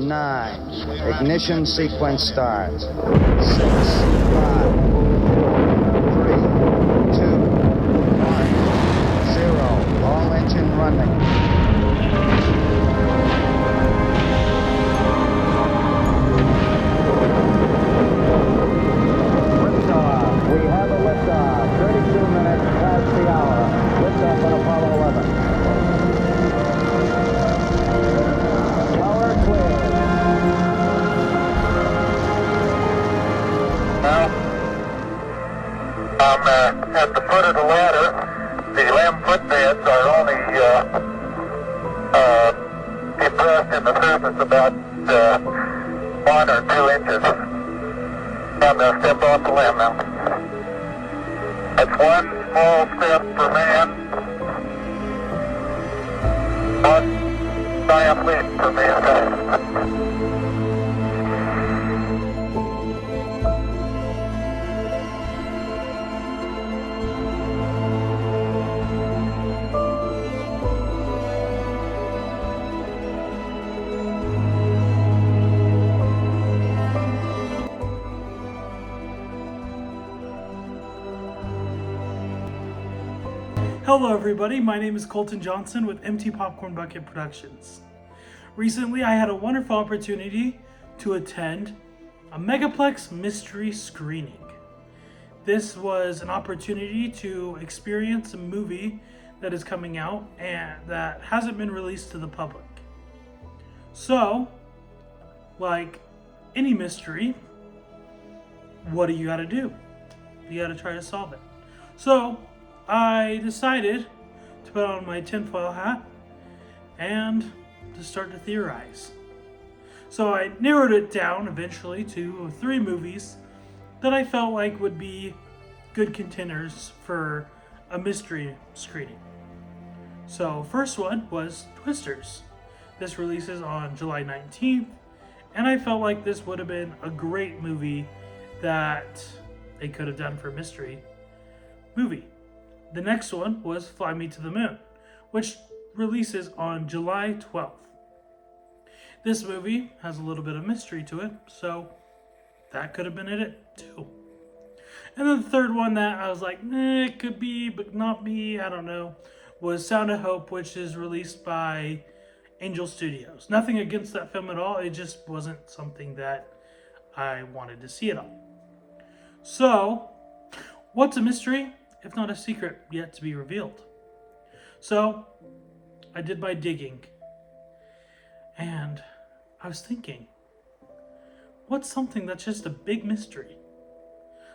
9. Ignition sequence starts. 6, 5, 4, 3, 2, 1, 0. All engine running. We have a liftoff, 32 minutes past the hour. Liftoff on Apollo 11. Power clear. Now, I'm at the foot of the ladder. The 11-foot beds are only depressed in the surface about 1 or 2 inches. I'm going to step off the limb now. That's one small step for man, one giant leap for mankind. Hello everybody, my name is Colton Johnson with MT Popcorn Bucket Productions. Recently I had a wonderful opportunity to attend a Megaplex mystery screening. This was an opportunity to experience a movie that is coming out and that hasn't been released to the public. So, like any mystery, what do you gotta do? You gotta try to solve it. So, I decided to put on my tinfoil hat and to start to theorize. So I narrowed it down eventually to 3 movies that I felt like would be good contenders for a mystery screening. So first one was Twisters. This releases on July 19th, and I felt like this would have been a great movie that they could have done for a mystery movie. The next one was Fly Me to the Moon, which releases on July 12th. This movie has a little bit of mystery to it, so that could have been it too. And then the third one that I was like, it could be, but not me, I don't know, was Sound of Hope, which is released by Angel Studios. Nothing against that film at all, it just wasn't something that I wanted to see at all. So, what's a mystery? If not a secret yet to be revealed. So, I did my digging, and I was thinking, what's something that's just a big mystery?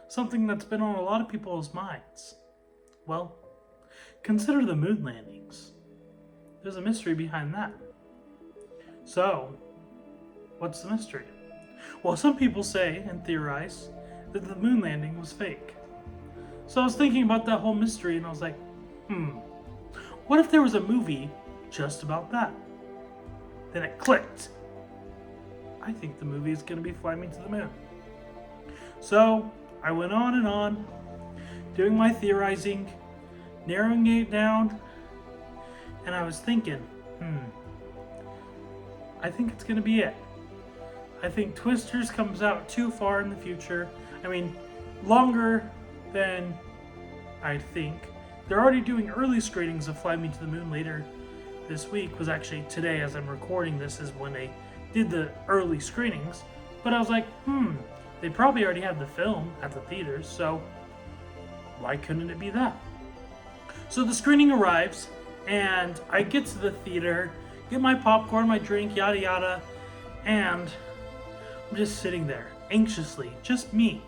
Something that's been on a lot of people's minds? Well, consider the moon landings. There's a mystery behind that. So, what's the mystery? Well, some people say and theorize that the moon landing was fake. So I was thinking about that whole mystery and I was like, what if there was a movie just about that? Then it clicked. I think the movie is going to be Fly Me to the Moon. So I went on and on, doing my theorizing, narrowing it down, and I was thinking, I think it's going to be it. I think Twisters comes out too far in the future. I mean, longer than I think. They're already doing early screenings of Fly Me to the Moon later this week. Was actually today as I'm recording this is when they did the early screenings. But I was like, they probably already had the film at the theaters, so why couldn't it be that? So the screening arrives and I get to the theater, get my popcorn, my drink, yada yada, and I'm just sitting there anxiously, just me.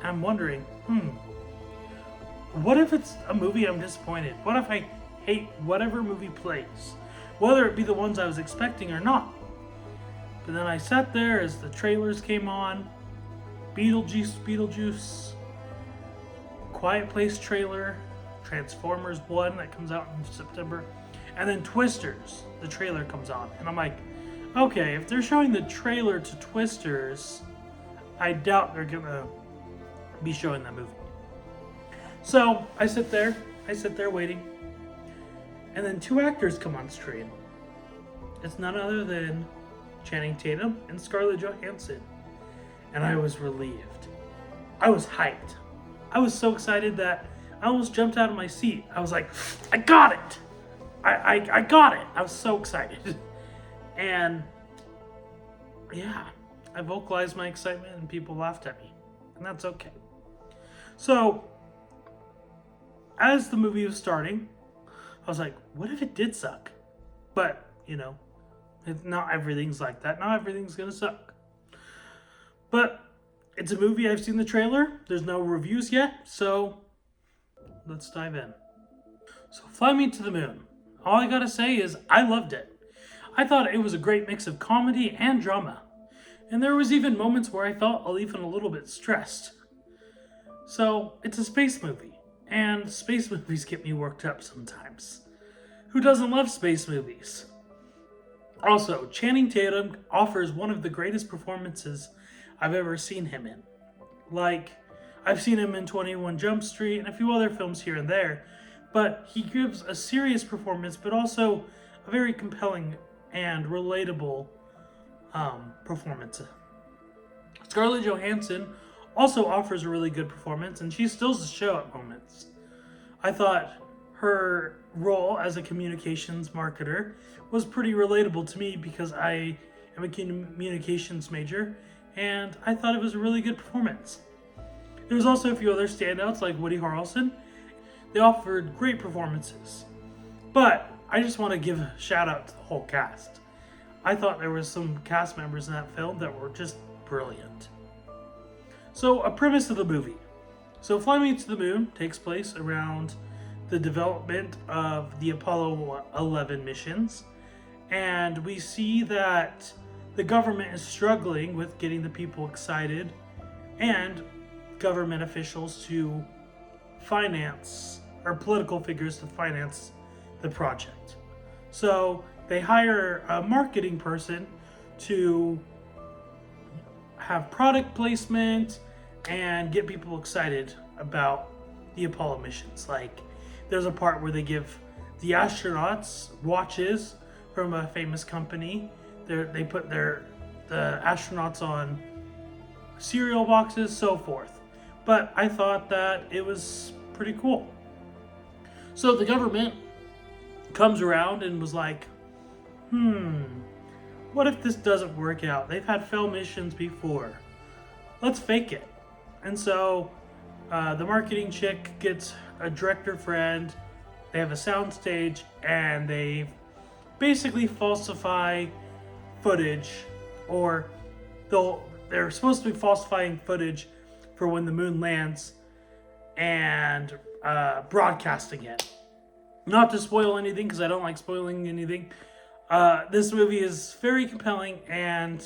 I'm wondering, what if it's a movie I'm disappointed? What if I hate whatever movie plays? Whether it be the ones I was expecting or not. But then I sat there as the trailers came on. Beetlejuice, Quiet Place trailer, Transformers 1 that comes out in September, and then Twisters, the trailer comes on. And I'm like, okay, if they're showing the trailer to Twisters, I doubt they're gonna be showing that movie. So I sit there waiting, and then 2 actors come on screen. It's none other than Channing Tatum and Scarlett Johansson. And I was relieved. I was hyped. I was so excited that I almost jumped out of my seat. I was like, I got it! I got it! I was so excited. And yeah, I vocalized my excitement and people laughed at me. And that's okay. So, as the movie was starting, I was like, what if it did suck? But, not everything's like that. Not everything's gonna suck. But it's a movie. I've seen the trailer. There's no reviews yet, so let's dive in. So, Fly Me to the Moon. All I gotta say is I loved it. I thought it was a great mix of comedy and drama. And there was even moments where I felt even a little bit stressed. So, it's a space movie. And space movies get me worked up sometimes. Who doesn't love space movies? Also, Channing Tatum offers one of the greatest performances I've ever seen him in. Like, I've seen him in 21 Jump Street and a few other films here and there, but he gives a serious performance, but also a very compelling and relatable performance. Scarlett Johansson also offers a really good performance, and she steals the show at moments. I thought her role as a communications marketer was pretty relatable to me because I am a communications major, and I thought it was a really good performance. There was also a few other standouts like Woody Harrelson. They offered great performances. But I just want to give a shout out to the whole cast. I thought there was some cast members in that film that were just brilliant. So, a premise of the movie. So, Fly Me to the Moon takes place around the development of the Apollo 11 missions. And we see that the government is struggling with getting the people excited and government officials to finance, or political figures to finance the project. So they hire a marketing person to have product placement and get people excited about the Apollo missions. Like, there's a part where they give the astronauts watches from a famous company. They put the astronauts on cereal boxes, so forth. But I thought that it was pretty cool. So the government comes around and was like, what if this doesn't work out? They've had failed missions before. Let's fake it. And so the marketing chick gets a director friend. They have a sound stage, and they basically falsify footage, or they're supposed to be falsifying footage for when the moon lands and broadcasting it. Not to spoil anything, because I don't like spoiling anything. This movie is very compelling, and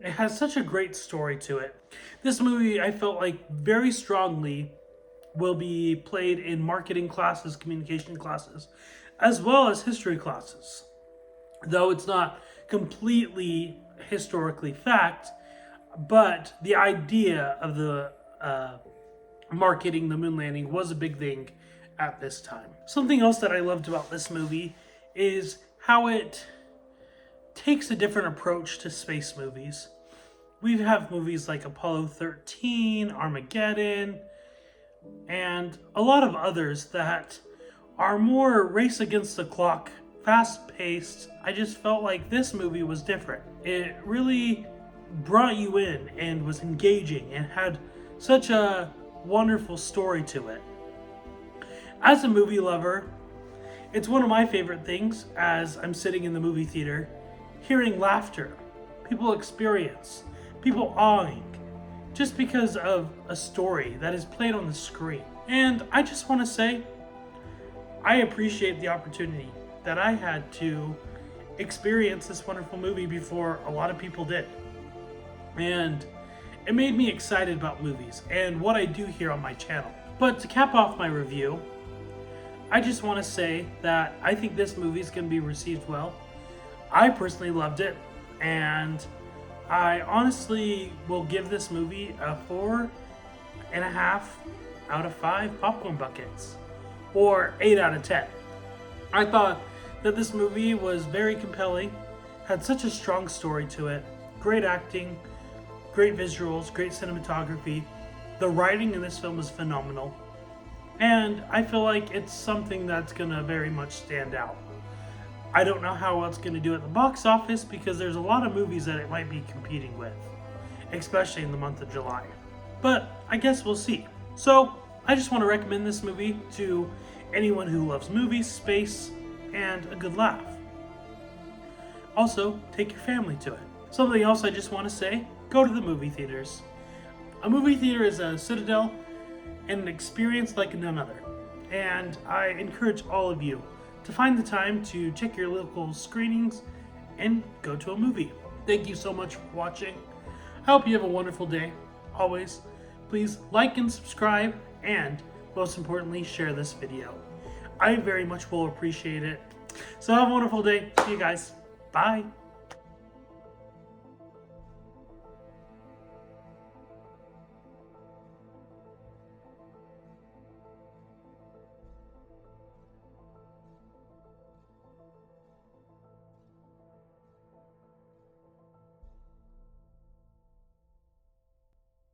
it has such a great story to it. This movie, I felt like, very strongly will be played in marketing classes, communication classes, as well as history classes. Though it's not completely historically fact, but the idea of the marketing the moon landing was a big thing at this time. Something else that I loved about this movie is how it takes a different approach to space movies. We have movies like Apollo 13, Armageddon, and a lot of others that are more race against the clock, fast-paced. I just felt like this movie was different. It really brought you in and was engaging and had such a wonderful story to it. As a movie lover, it's one of my favorite things as I'm sitting in the movie theater, hearing laughter, people experience, people awing, just because of a story that is played on the screen. And I just want to say, I appreciate the opportunity that I had to experience this wonderful movie before a lot of people did. And it made me excited about movies and what I do here on my channel. But to cap off my review, I just want to say that I think this movie is going to be received well. I personally loved it, and I honestly will give this movie a 4.5 out of 5 popcorn buckets, or 8 out of 10. I thought that this movie was very compelling, had such a strong story to it. Great acting, great visuals, great cinematography. The writing in this film is phenomenal. And I feel like it's something that's gonna very much stand out. I don't know how it's gonna do at the box office because there's a lot of movies that it might be competing with, especially in the month of July. But I guess we'll see. So I just want to recommend this movie to anyone who loves movies, space, and a good laugh. Also, take your family to it. Something else I just want to say, go to the movie theaters. A movie theater is a citadel and an experience like none other. And I encourage all of you to find the time to check your local screenings and go to a movie. Thank you so much for watching. I hope you have a wonderful day. Always, please like and subscribe, and most importantly, share this video. I very much will appreciate it. So have a wonderful day. See you guys. Bye.